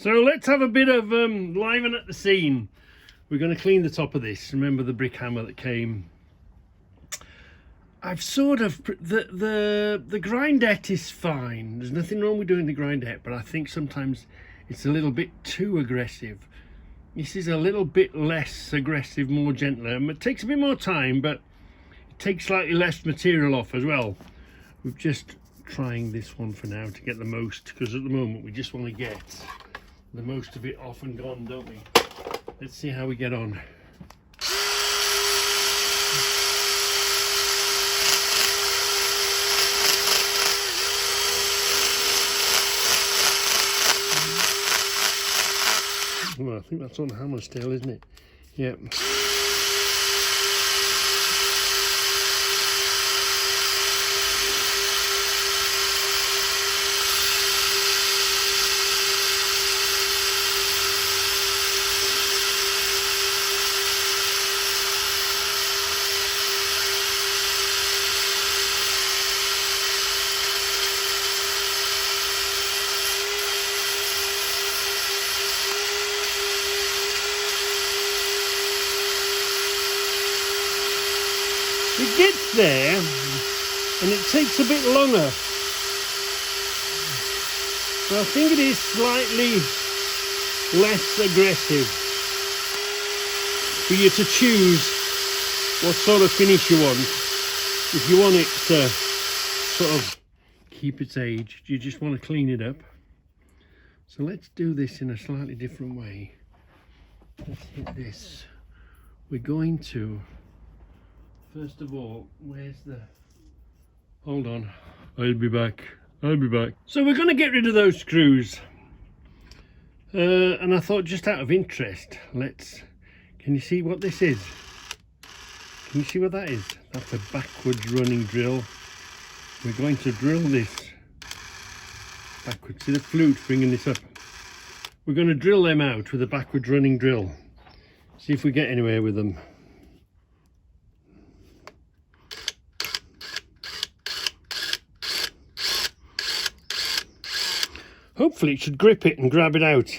So let's have a bit of liven at the scene. We're going to clean the top of this. Remember the brick hammer that came? I've sort of the grindette is fine. There's nothing wrong with doing the grindette, but I think sometimes it's a little bit too aggressive. This is a little bit less aggressive, more gentler. It takes a bit more time, but it takes slightly less material off as well. We're just trying this one for now to get the most, because at the moment we just want to get the most of it off and gone, don't we? Let's see how we get on. Well, I think that's on hammer still, isn't it? Yep. It gets there and it takes a bit longer, so I think it is slightly less aggressive for you to choose what sort of finish you want. If you want it to sort of keep its age, you just want to clean it up. So let's do this in a slightly different way. Let's hit this. We're going to, first of all, where's the... Hold on. I'll be back. So we're going to get rid of those screws. And I thought, just out of interest, can you see what this is? Can you see what that is? That's a backwards running drill. We're going to drill this backwards. See the flute bringing this up? We're going to drill them out with a backwards running drill. See if we get anywhere with them. Hopefully it should grip it and grab it out.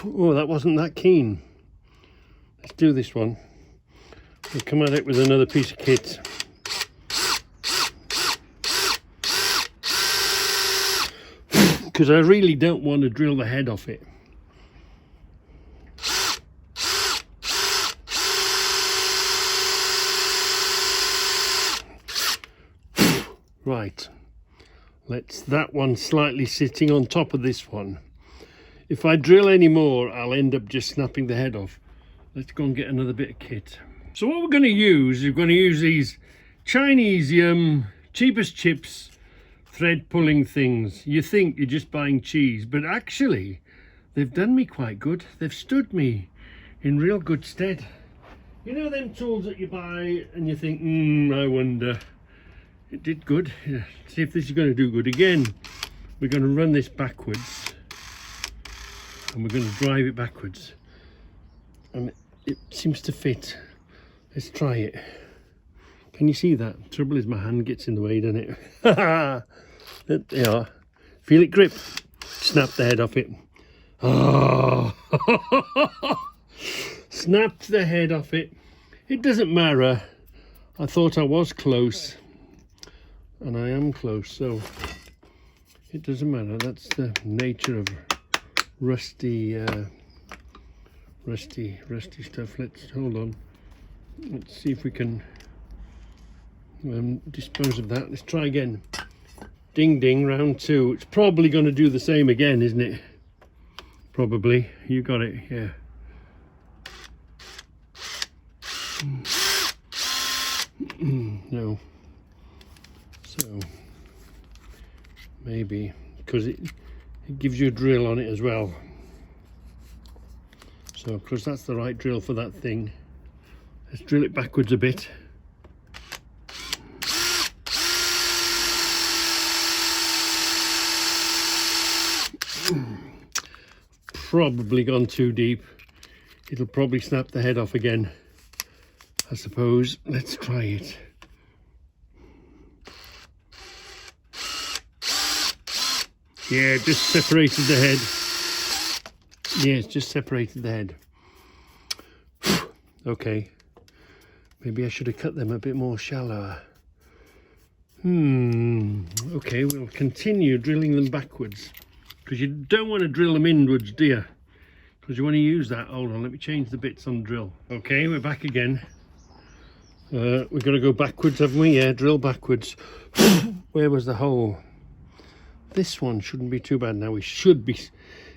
Oh, that wasn't that keen. Let's do this one. We'll come at it with another piece of kit. Because I really don't want to drill the head off it. Right, that one slightly sitting on top of this one. If I drill any more, I'll end up just snapping the head off. Let's go and get another bit of kit. So what we're going to use, these Chinese cheapest chips thread pulling things. You think you're just buying cheese, but actually they've done me quite good. They've stood me in real good stead. You know them tools that you buy and you think, I wonder. It did good. Yeah. See if this is going to do good. Again, we're going to run this backwards and we're going to drive it backwards, and it seems to fit. Let's try it. Can you see that? The trouble is my hand gets in the way, doesn't it? There you are. Feel it grip. Snap the head off it. Oh. Snapped the head off it. It doesn't matter. I thought I was close. And I am close, so it doesn't matter. That's the nature of rusty stuff. Hold on. Let's see if we can dispose of that. Let's try again. Ding ding, round two. It's probably going to do the same again, isn't it? Probably. You got it, yeah. No. So maybe because it gives you a drill on it as well. So because that's the right drill for that thing. Let's drill it backwards a bit. Probably gone too deep. It'll probably snap the head off again, I suppose. Let's try it. Yeah, just separated the head. Yeah, it's just separated the head. Okay. Maybe I should have cut them a bit more shallower. Okay, we'll continue drilling them backwards. Because you don't want to drill them inwards, do you? Because you want to use that. Hold on, let me change the bits on the drill. Okay, we're back again. We've got to go backwards, haven't we? Yeah, drill backwards. Where was the hole? This one shouldn't be too bad now. We should be.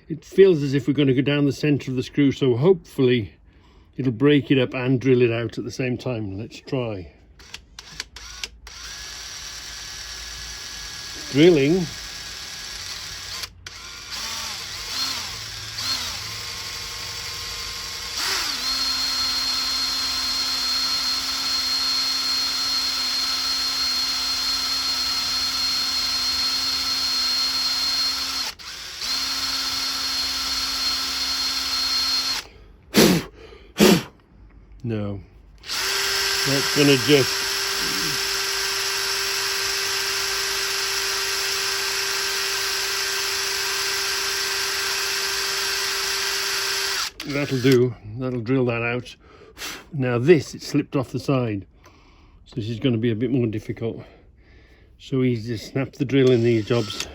It feels as if we're going to go down the centre of the screw, so hopefully it'll break it up and drill it out at the same time. Let's try. Drilling. No, that's gonna just that'll do. That'll drill that out. Now this, it slipped off the side, so this is going to be a bit more difficult. So easy to snap the drill in these jobs.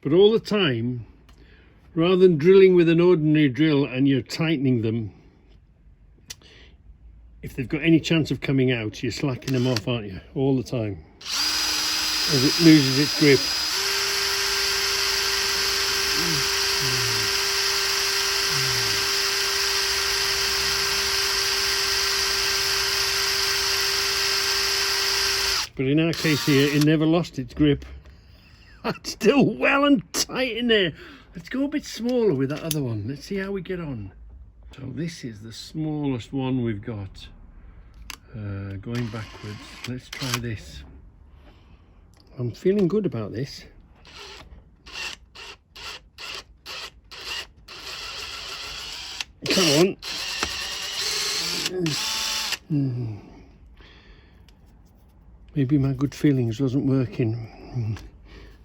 But all the time, rather than drilling with an ordinary drill and you're tightening them, if they've got any chance of coming out, you're slacking them off, aren't you? All the time, as it loses its grip. But in our case here, it never lost its grip. It's still well and tight in there. Let's go a bit smaller with that other one. Let's see how we get on. So this is the smallest one we've got. Going backwards. Let's try this. I'm feeling good about this. Come on. Maybe my good feelings wasn't working.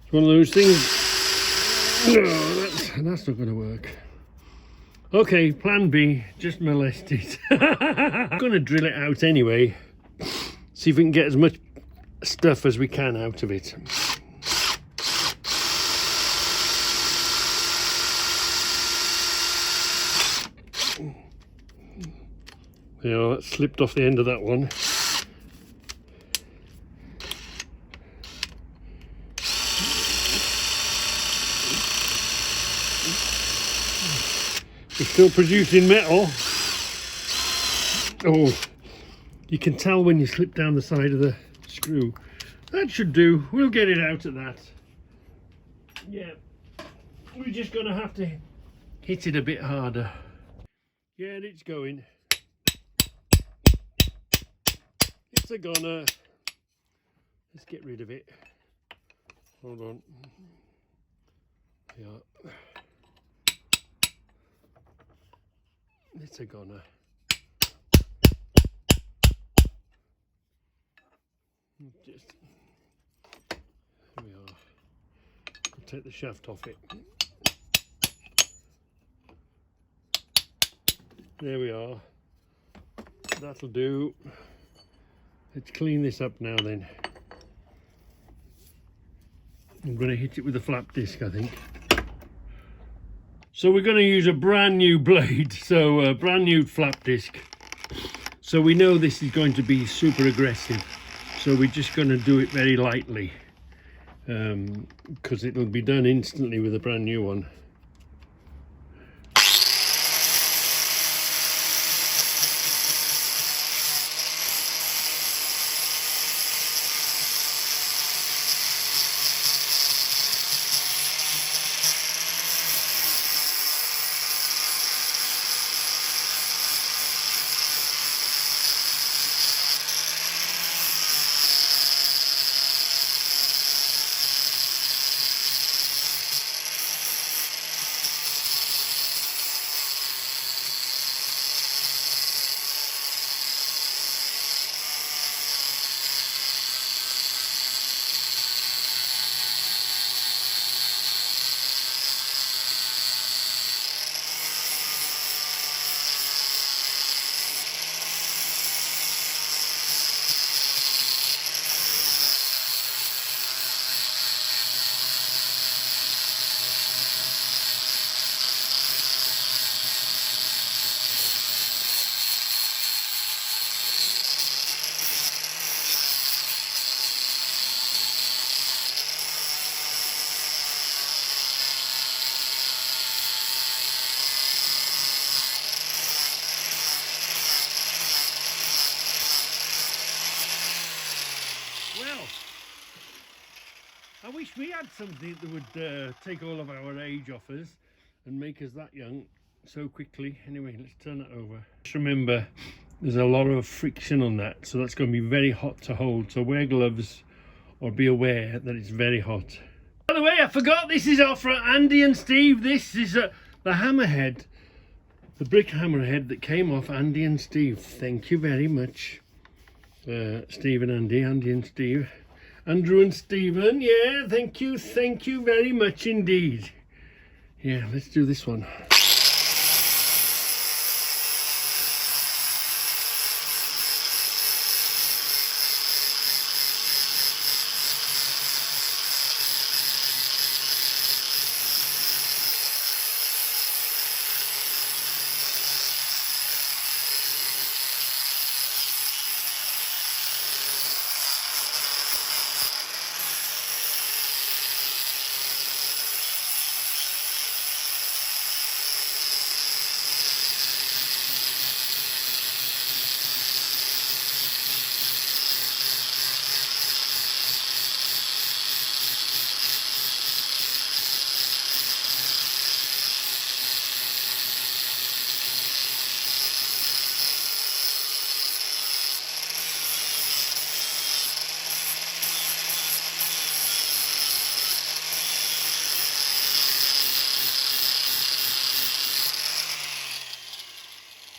It's one of those things. No, that's not going to work. Okay, plan B, just molest it. I'm going to drill it out anyway. See if we can get as much stuff as we can out of it. Yeah, that slipped off the end of that one. We're still producing metal. Oh, you can tell when you slip down the side of the screw. That should do. We'll get it out at that. Yeah, we're just going to have to hit it a bit harder. Yeah, it's going. It's a goner. Let's get rid of it. Hold on. Yeah. It's a goner. Just there we are. I'll take the shaft off it. There we are. That'll do. Let's clean this up now then. I'm going to hit it with a flap disc, I think. So we're going to use a brand new blade, so a brand new flap disc. So we know this is going to be super aggressive. So we're just going to do it very lightly, because it'll be done instantly with a brand new one. Well, I wish we had something that would take all of our age off us and make us that young so quickly. Anyway, let's turn that over. Just remember, there's a lot of friction on that, so that's going to be very hot to hold. So wear gloves or be aware that it's very hot. By the way, I forgot, this is off for Andy and Steve. This is the hammerhead, the brick hammerhead that came off Andy and Steve. Thank you very much. Steve and Andy, Andy and Steve. Andrew and Stephen, yeah, thank you very much indeed. Yeah, let's do this one.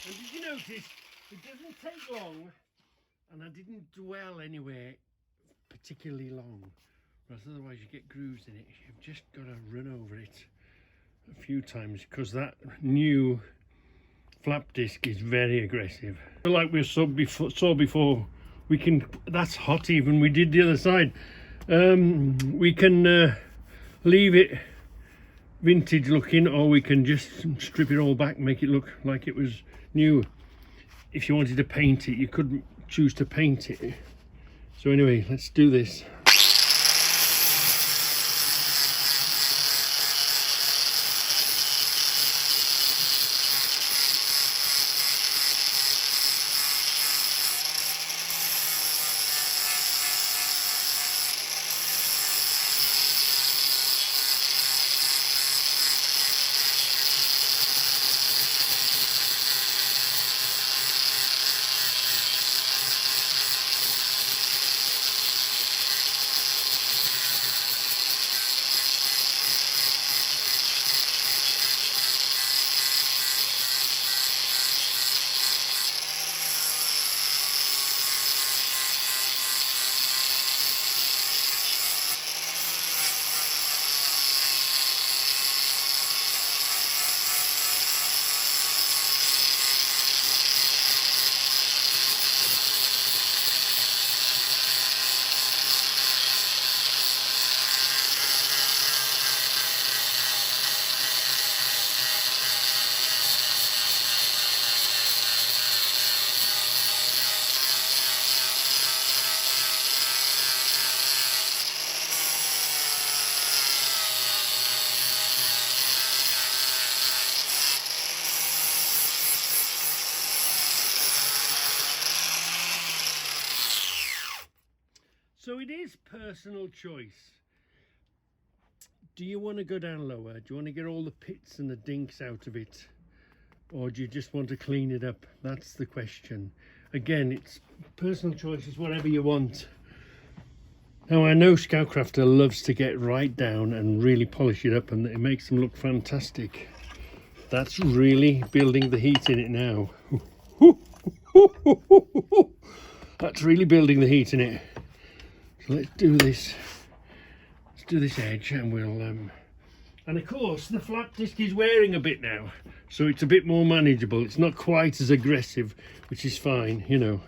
And did you notice, it doesn't take long, and I didn't dwell anywhere particularly long, because otherwise you get grooves in it. You've just got to run over it a few times, because that new flap disc is very aggressive. Like we saw before, we can, that's hot even, we did the other side. We can leave it vintage looking, or we can just strip it all back and make it look like it was new. If you wanted to paint it, you couldn't choose to paint it. So anyway, let's do this. So it is personal choice. Do you want to go down lower? Do you want to get all the pits and the dinks out of it? Or do you just want to clean it up? That's the question. Again, it's personal choice, it's whatever you want. Now I know Scoutcrafter loves to get right down and really polish it up, and it makes them look fantastic. That's really building the heat in it now. That's really building the heat in it. So let's do this. Let's do this edge, and we'll and of course the flap disc is wearing a bit now, so it's a bit more manageable. It's not quite as aggressive, which is fine, you know.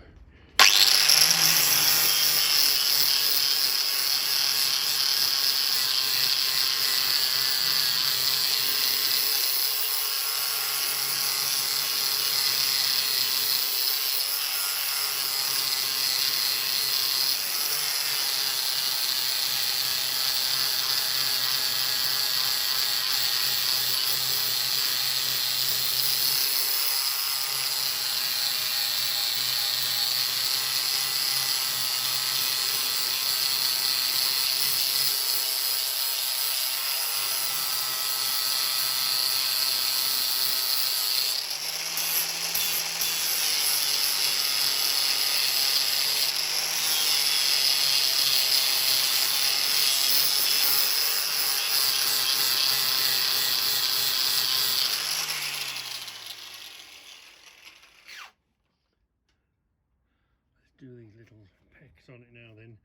now then.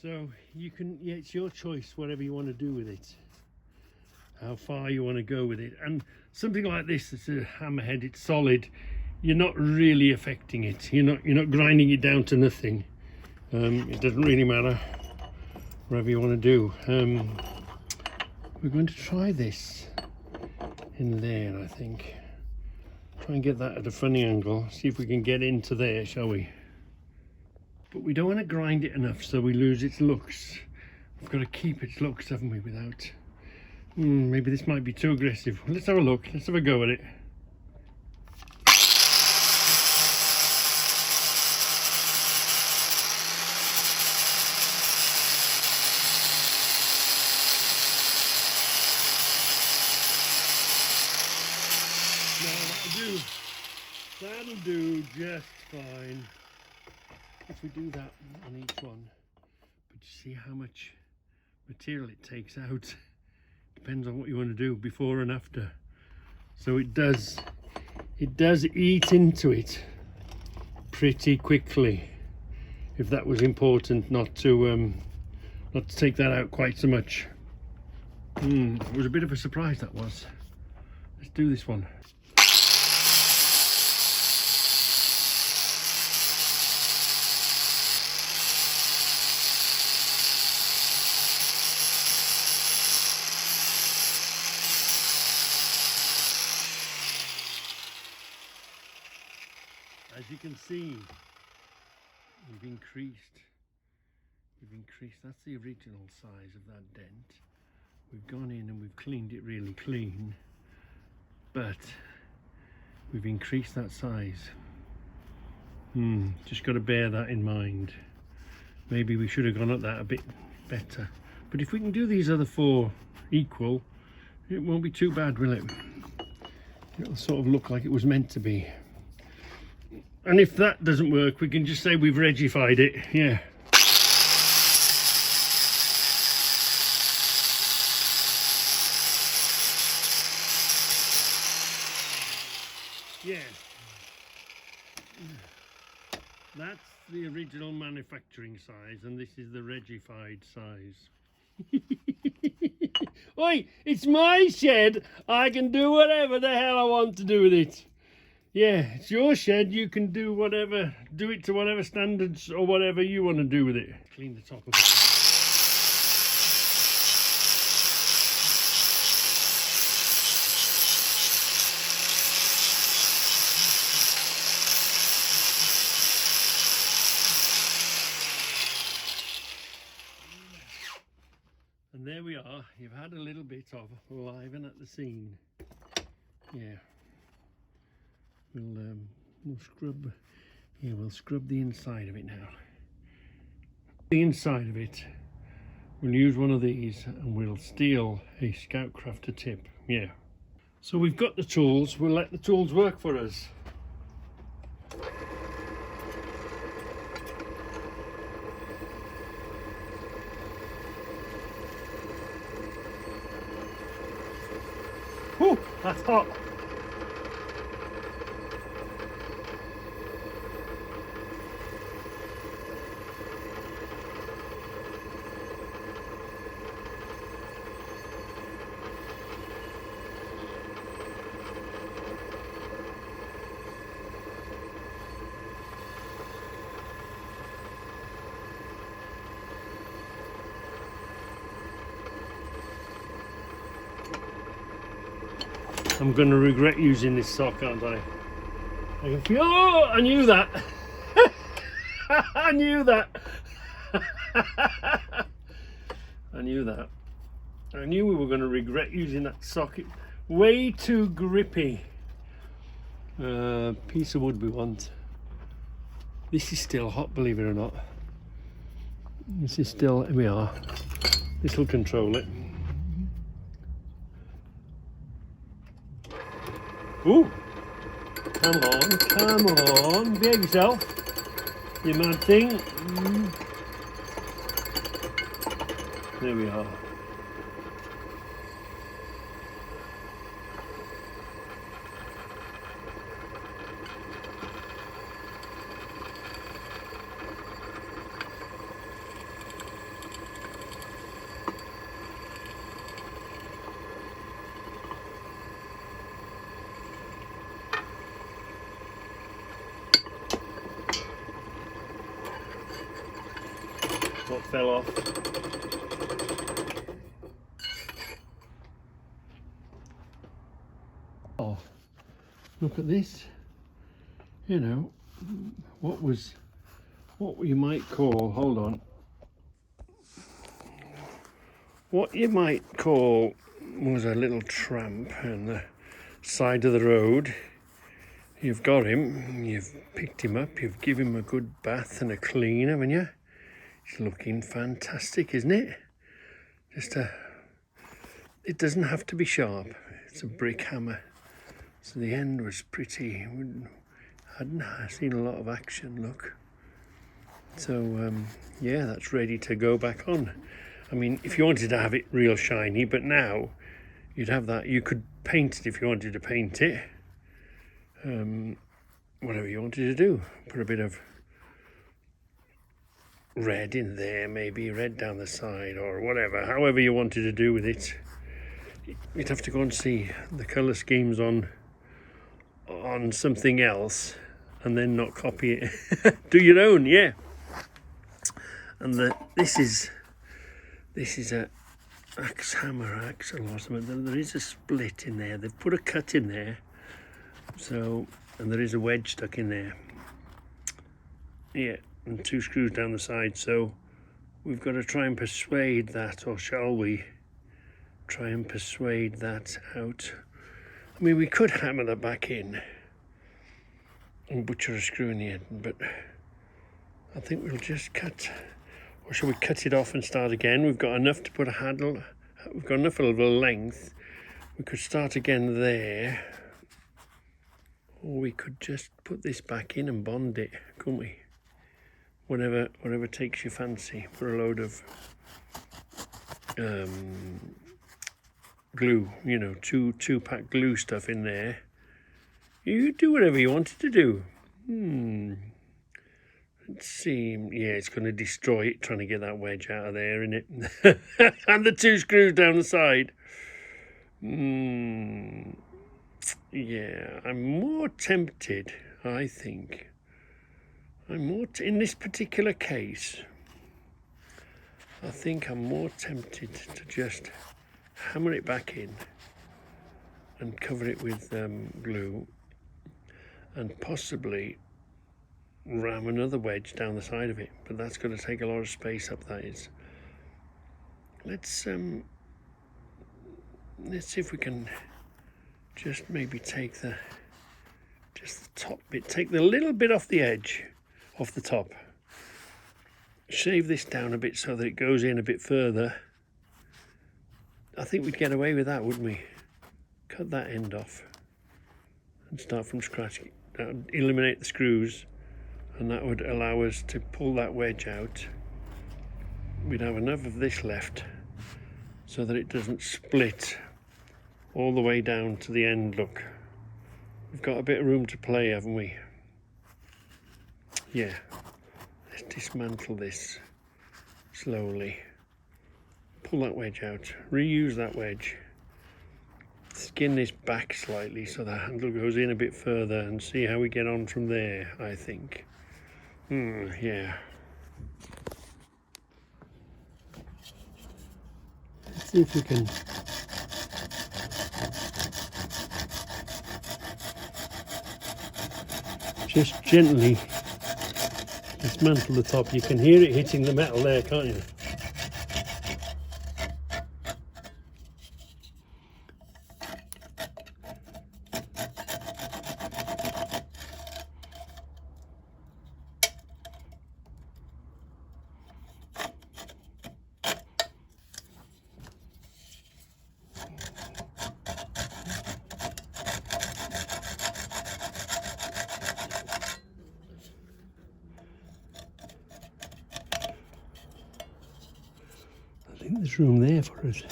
So you can, yeah, it's your choice, whatever you want to do with it, how far you want to go with it. And something like this, it's a hammerhead, it's solid, you're not really affecting it, you're not grinding it down to nothing. It doesn't really matter, whatever you want to do. We're going to try this in there, I think. Try and get that at a funny angle, see if we can get into there, shall we? But we don't want to grind it enough so we lose its looks. We've got to keep its looks, haven't we, without... maybe this might be too aggressive. Let's have a look, let's have a go at it. That'll do just fine if we do that on each one. But you see how much material it takes out. Depends on what you want to do before and after. So it does eat into it pretty quickly. If that was important, not to take that out quite so much. It was a bit of a surprise, that was. Let's do this one. As you can see, we've increased, that's the original size of that dent. We've gone in and we've cleaned it really clean, but we've increased that size. Just got to bear that in mind. Maybe we should have gone at that a bit better. But if we can do these other 4 equal, it won't be too bad, will it? It'll sort of look like it was meant to be. And if that doesn't work, we can just say we've regified it, yeah. Yeah. That's the original manufacturing size, and this is the regified size. Oi, it's my shed. I can do whatever the hell I want to do with it. Yeah, it's your shed, you can do whatever, do it to whatever standards or whatever you want to do with it. Clean the top of it. And there we are, you've had a little bit of liven at the scene. Yeah. We'll scrub, yeah, we'll scrub the inside of it now. The inside of it, we'll use one of these and we'll steal a Scout Crafter tip, yeah. So we've got the tools, we'll let the tools work for us. Whew, that's hot. I'm going to regret using this sock, aren't I? I can feel, oh, I knew that. I knew that. I knew that. I knew we were going to regret using that sock. Way too grippy. Piece of wood we want. This is still hot, believe it or not. This is still, here we are. This will control it. Ooh, come on, behave yourself, you mad thing. There we are. what fell off. Oh, look at this. You know, what you might call, hold on, what you might call was a little tramp on the side of the road. You've got him, you've picked him up, you've given him a good bath and a clean, haven't you? He's looking fantastic, isn't it? It doesn't have to be sharp. It's a brick hammer. So the end was pretty, hadn't seen a lot of action, look. So yeah, that's ready to go back on. I mean, if you wanted to have it real shiny, but now you'd have that, you could paint it if you wanted to paint it. Whatever you wanted to do. Put a bit of red in there, maybe red down the side or whatever, however you wanted to do with it. You'd have to go and see the colour schemes on something else and then not copy it. Do your own, yeah. And this is a axe hammer axle or something. There is a split in there. They've put a cut in there. So, and there is a wedge stuck in there. Yeah, and 2 screws down the side. So we've got to try and persuade that, or shall we try and persuade that out? I mean, we could hammer that back in and butcher a screw in the end, but I think we'll just cut, or shall we cut it off and start again? We've got enough to put a handle, we've got enough of a length. We could start again there, or we could just put this back in and bond it, couldn't we? Whatever takes your fancy. Put a load of glue, you know, two-pack glue stuff in there. You do whatever you wanted to do. Let's see. Yeah, it's going to destroy it trying to get that wedge out of there, isn't it? And the 2 screws down the side. Yeah, I'm more tempted, I think. In this particular case, I think I'm more tempted to just hammer it back in and cover it with glue and possibly ram another wedge down the side of it, but that's going to take a lot of space up, that is. Let's see if we can just maybe take the top bit, take the little bit off the edge, off the top, shave this down a bit so that it goes in a bit further. I think we'd get away with that, wouldn't we? Cut that end off and start from scratch. That would eliminate the screws, and that would allow us to pull that wedge out. We'd have enough of this left so that it doesn't split all the way down to the end. Look, we've got a bit of room to play, haven't we? Yeah, let's dismantle this slowly. Pull that wedge out, reuse that wedge, skin this back slightly so the handle goes in a bit further, and see how we get on from there, I think. Yeah. Let's see if we can just gently dismantle the top. You can hear it hitting the metal there, can't you? I think there's room there for us.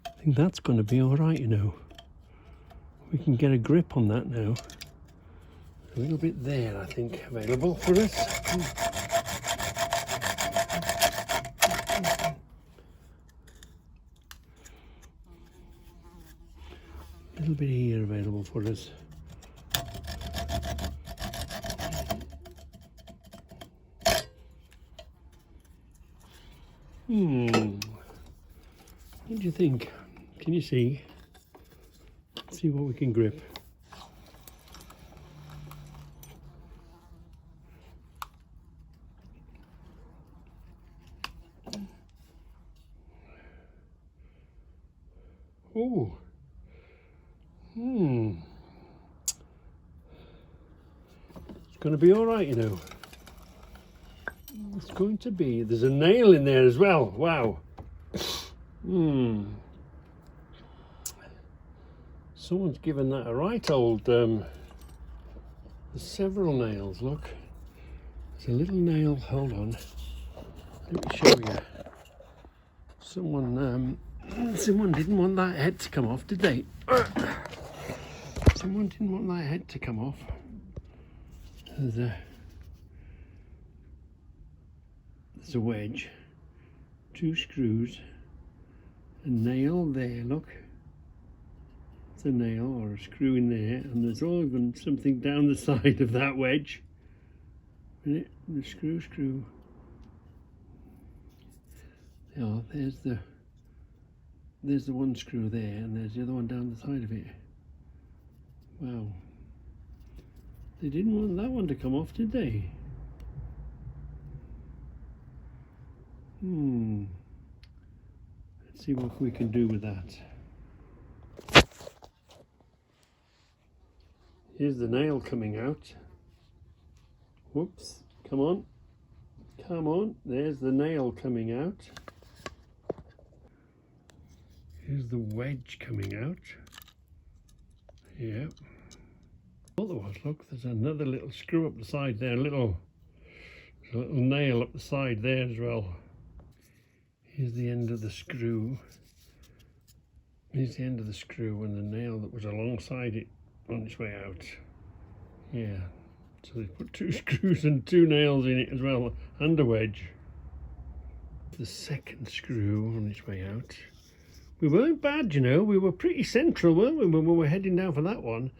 I think that's going to be all right, you know. We can get a grip on that now. A little bit there, I think, available for us. A little bit here available for us. What do you think? Can you see? Let's see what we can grip. Oh. It's going to be all right, you know. It's going to be. There's a nail in there as well. Wow. Someone's given that a right old. There's several nails. Look. There's a little nail. Hold on. Let me show you. Someone didn't want that head to come off, did they? Someone didn't want that head to come off. There's a wedge, 2 screws, a nail there, look. It's a nail or a screw in there, and there's even something down the side of that wedge. The screw. Yeah, there's the one screw there, and there's the other one down the side of it. Wow. They didn't want that one to come off, did they? Let's see what we can do with that. Here's the nail coming out. Whoops, come on. Come on, there's the nail coming out. Here's the wedge coming out. Yeah. Otherwise, look, there's another little screw up the side there, there's a little nail up the side there as well. Here's the end of the screw. Here's the end of the screw and the nail that was alongside it on its way out. Yeah, so they put 2 screws and 2 nails in it as well, and a wedge. The second screw on its way out. We weren't bad, you know, we were pretty central, weren't we, when we were heading down for that one.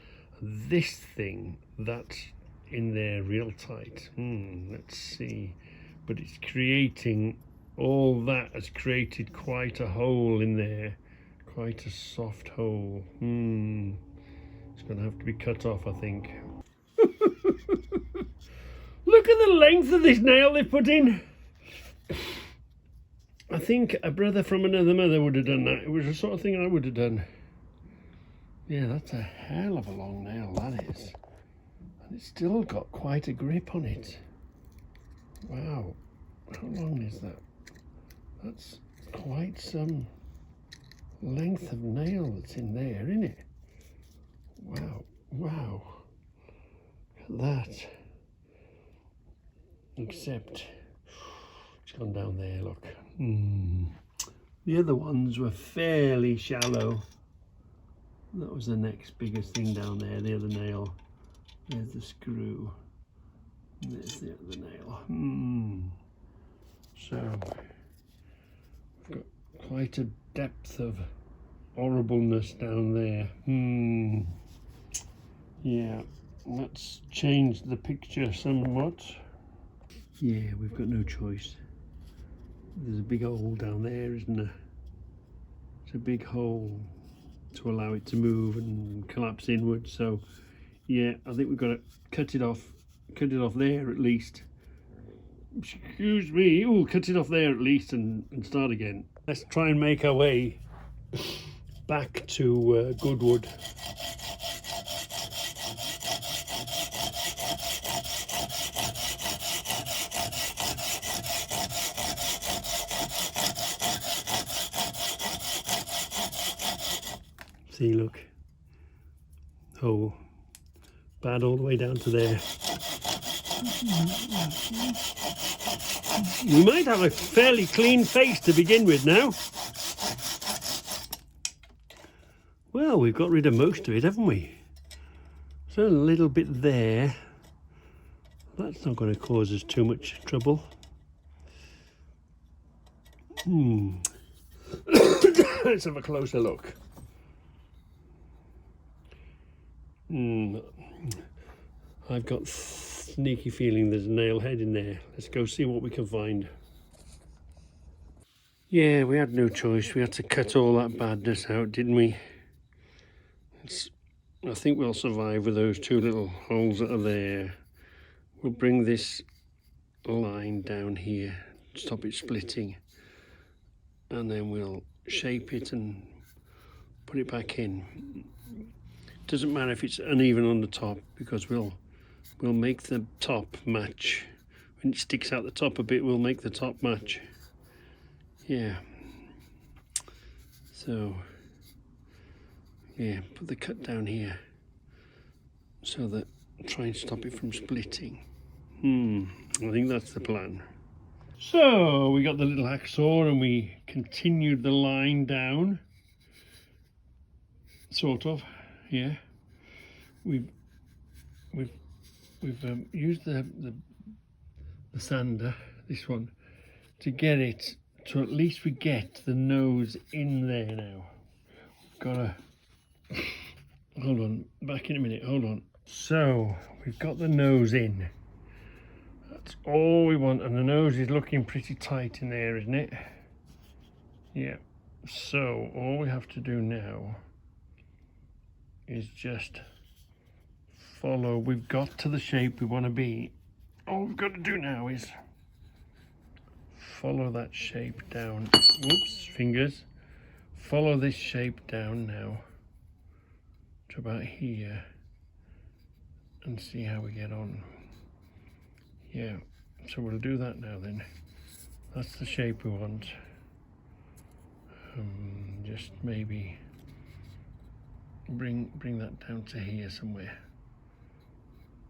This thing, that's in there real tight. Let's see. But it's creating, all that has created quite a hole in there. Quite a soft hole. It's going to have to be cut off, I think. Look at the length of this nail they've put in. I think a brother from another mother would have done that. It was the sort of thing I would have done. Yeah, that's a hell of a long nail, that is. And it's still got quite a grip on it. Wow. How long is that? That's quite some length of nail that's in there, isn't it? Wow. Wow. Look at that. Except it's gone down there, look. The other ones were fairly shallow. That was the next biggest thing down there, the other nail. There's the screw. And there's the other nail. So, we've got quite a depth of horribleness down there. Yeah, let's change the picture somewhat. Yeah, we've got no choice. There's a big hole down there, isn't there? It's a big hole to allow it to move and collapse inwards. So yeah, I think we've got to cut it off there at least. Excuse me. Cut it off there at least and start again. Let's try and make our way back to Goodwood. See, look, hole, bad all the way down to there. We might have a fairly clean face to begin with now. Well, we've got rid of most of it, haven't we? So a little bit there. That's not going to cause us too much trouble. Let's have a closer look. I've got a sneaky feeling there's a nail head in there. Let's go see what we can find. Yeah, we had no choice. We had to cut all that badness out, didn't we? I think we'll survive with those two little holes that are there. We'll bring this line down here, stop it splitting, and then we'll shape it and put it back in. Doesn't matter if it's uneven on the top, because we'll make the top match. When it sticks out the top a bit, we'll make the top match. Yeah. So yeah, put the cut down here so that try and stop it from splitting. I think that's the plan. So we got the little hacksaw and we continued the line down, sort of. Yeah, we've used the sander, this one, to get it to at least we get the nose in there now. Gotta hold on, back in a minute, hold on. So we've got the nose in. That's all we want, and the nose is looking pretty tight in there, isn't it? Yeah. So all we have to do now is just follow. We've got to the shape we want to be. All we've got to do now is follow that shape down. Whoops, fingers. Follow this shape down now to about here and see how we get on. Yeah, so we'll do that now then. That's the shape we want. Just maybe bring that down to here somewhere.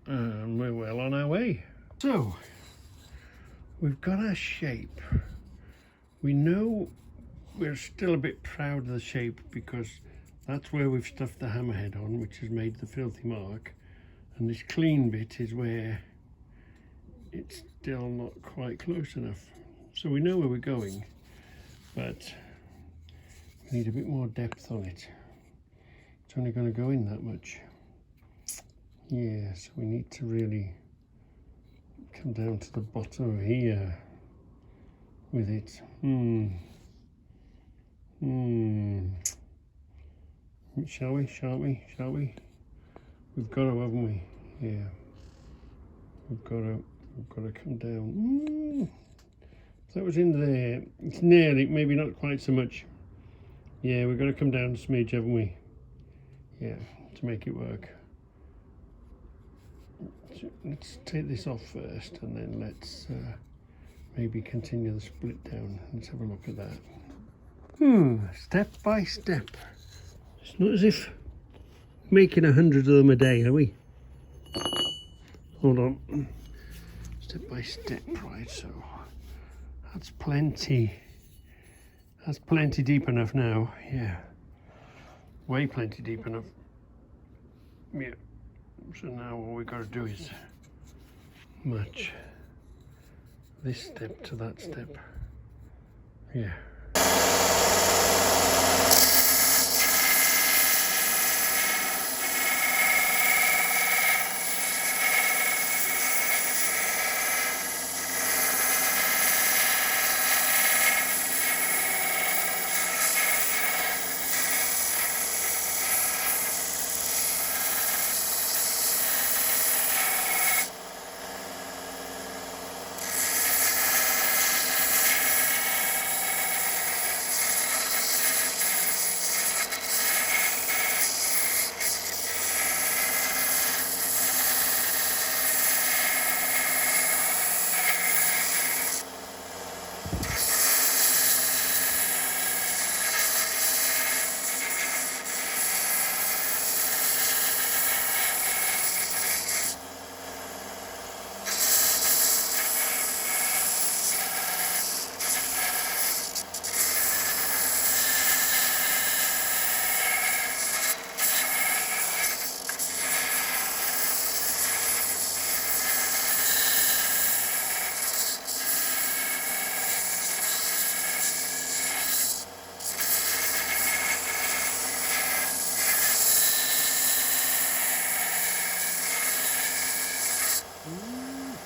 And we're well on our way. So we've got our shape. We know we're still a bit proud of the shape because that's where we've stuffed the hammerhead on, which has made the filthy mark, and this clean bit is where it's still not quite close enough. So we know where we're going, but we need a bit more depth on it. It's only going to go in that much. Yeah, so we need to really come down to the bottom here with it. Shall we? We've got to, haven't we? Yeah. We've got to come down. That was in there. It's nearly, maybe not quite so much. Yeah, we've got to come down a smidge, haven't we? Yeah, to make it work. So let's take this off first, and then let's maybe continue the split down. Let's have a look at that. Step by step. It's not as if making 100 of them a day, are we? Hold on. Step by step, right, so that's plenty. That's plenty deep enough now, yeah. Way plenty deep enough. Yeah. So now all we've got to do is match this step to that step. Yeah.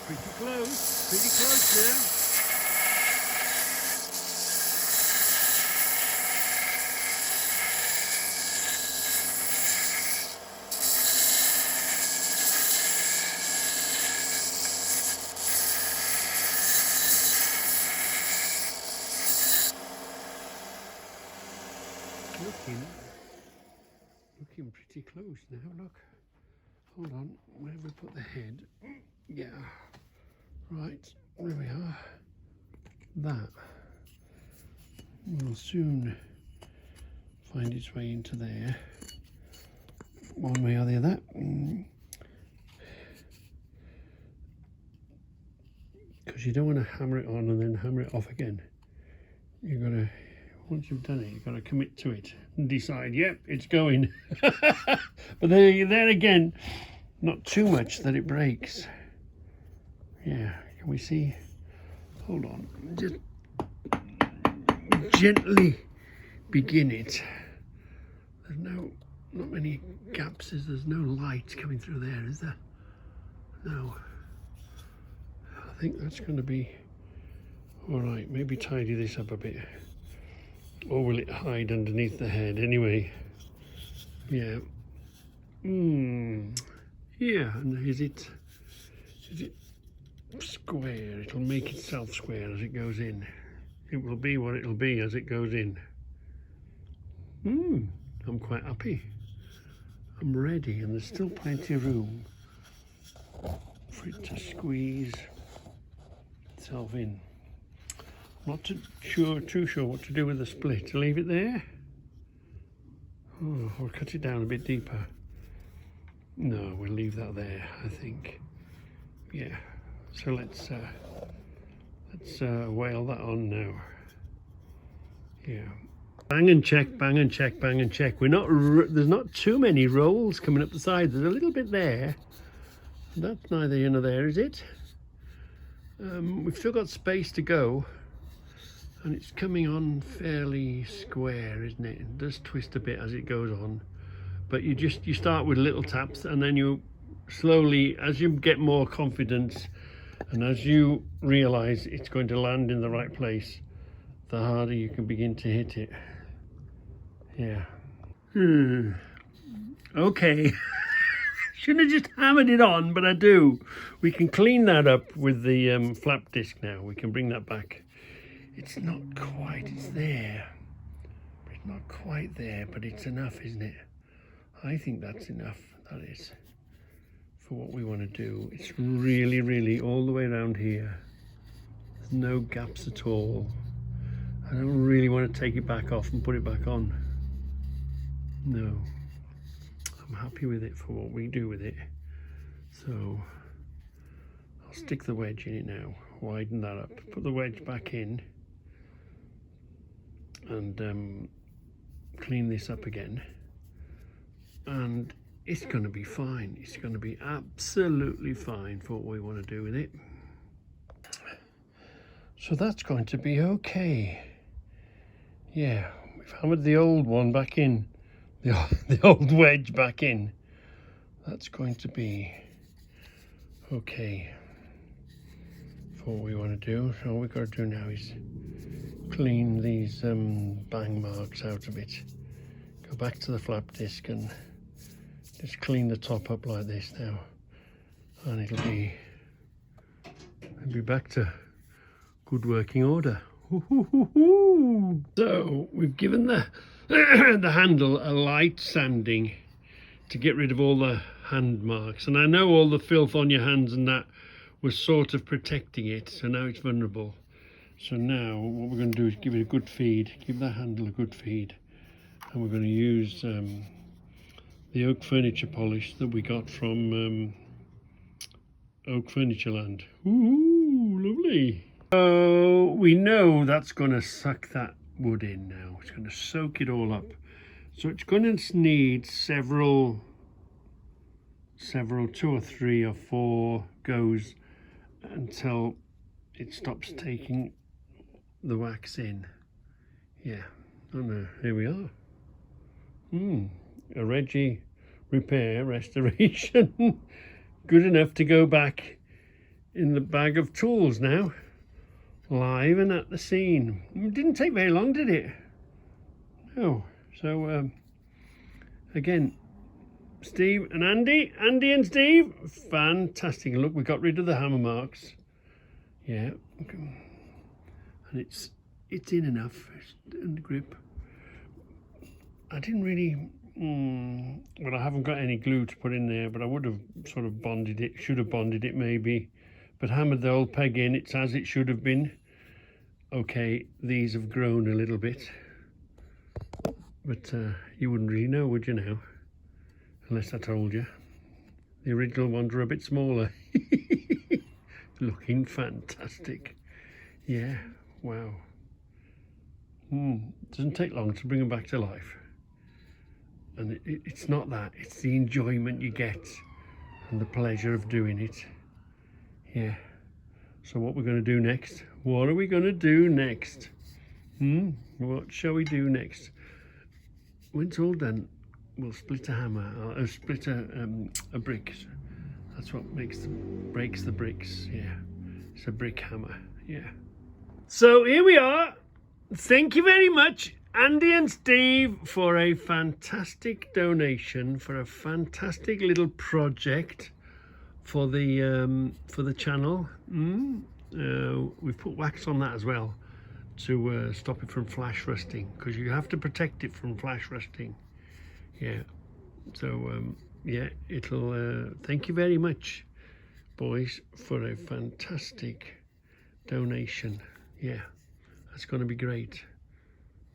Pretty close now. looking pretty close now. Look, hold on, where have we put the head? Yeah, right, there we are. That will soon find its way into there, one way or the other. Because you don't want to hammer it on and then hammer it off again. You've got to, once you've done it, you've got to commit to it and decide, yep, it's going. But there again, not too much that it breaks. Yeah, can we see? Hold on, just gently begin it. There's not many gaps, there's no light coming through there, is there? No. I think that's going to be all right. Maybe tidy this up a bit, or will it hide underneath the head anyway? Yeah. Yeah. And is it square? It'll make itself square as it goes in. It will be what it'll be as it goes in. I'm quite happy. I'm ready, and there's still plenty of room for it to squeeze itself in. Not too sure what to do with the split. To leave it there? Oh, or cut it down a bit deeper. No, we'll leave that there, I think. Yeah. So let's whale that on now. Yeah. Bang and check, bang and check, bang and check. There's not too many rolls coming up the side. There's a little bit there. That's neither here nor there, is it? We've still got space to go, and it's coming on fairly square, isn't it? It does twist a bit as it goes on, but you start with little taps, and then you slowly, as you get more confidence and as you realize it's going to land in the right place, the harder you can begin to hit it. Yeah. Okay. Shouldn't have just hammered it on, but I do. We can clean that up with the flap disc now. We can bring that back. It's not quite, it's there. It's not quite there, but it's enough, isn't it? I think that's enough, that is, for what we want to do. It's really, really all the way around here. There's no gaps at all. I don't really want to take it back off and put it back on. No. I'm happy with it for what we do with it. So I'll stick the wedge in it now, widen that up, put the wedge back in, and clean this up again, and it's going to be fine. It's going to be absolutely fine for what we want to do with it. So that's going to be okay. Yeah, we've hammered the old one back in, the old wedge back in. That's going to be okay for what we want to do. So all we've got to do now is clean these bang marks out of it. Go back to the flap disc and just clean the top up like this now, and it'll be back to good working order. So we've given the the handle a light sanding to get rid of all the hand marks, and I know all the filth on your hands and that was sort of protecting it, so now it's vulnerable. So now what we're going to do is give it a good feed, give that handle a good feed, and we're going to use the oak furniture polish that we got from Oak Furniture Land. Ooh, lovely. So we know that's going to suck that wood in now. It's going to soak it all up. So it's going to need several 2 or 3 or 4 goes until it stops taking the wax in. Yeah, and here we are. A Reggie repair restoration. Good enough to go back in the bag of tools now. Live and at the scene. It didn't take very long, did it? No. So again, Steve and Andy and Steve, fantastic. Look, we got rid of the hammer marks. Yeah, and it's in enough, and the grip. I didn't really, well, I haven't got any glue to put in there, but I would have sort of bonded it, should have bonded it maybe, but hammered the old peg in, it's as it should have been. Okay, these have grown a little bit, but you wouldn't really know, would you now? Unless I told you. The original ones were a bit smaller. Looking fantastic. Yeah, wow. Doesn't take long to bring them back to life. And it's not that, it's the enjoyment you get and the pleasure of doing it. Yeah. So what we're going to do next? What are we going to do next? What shall we do next? When it's all done, we'll split a hammer, or split a brick. That's what breaks the bricks. Yeah, it's a brick hammer. Yeah. So here we are. Thank you very much, Andy and Steve, for a fantastic donation, for a fantastic little project for the channel. We've put wax on that as well to stop it from flash rusting, because you have to protect it from flash rusting. Yeah. So yeah, it'll thank you very much, boys, for a fantastic donation. Yeah, that's going to be great.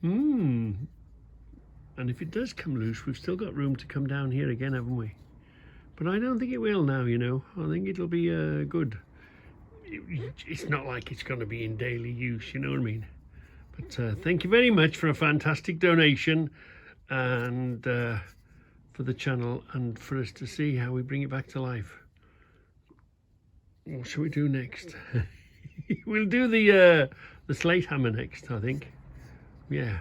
And if it does come loose, we've still got room to come down here again, haven't we? But I don't think it will now, you know. I think it'll be good. It's not like it's going to be in daily use, you know what I mean? But thank you very much for a fantastic donation, and for the channel, and for us to see how we bring it back to life. What shall we do next? We'll do the slate hammer next, I think. Yeah,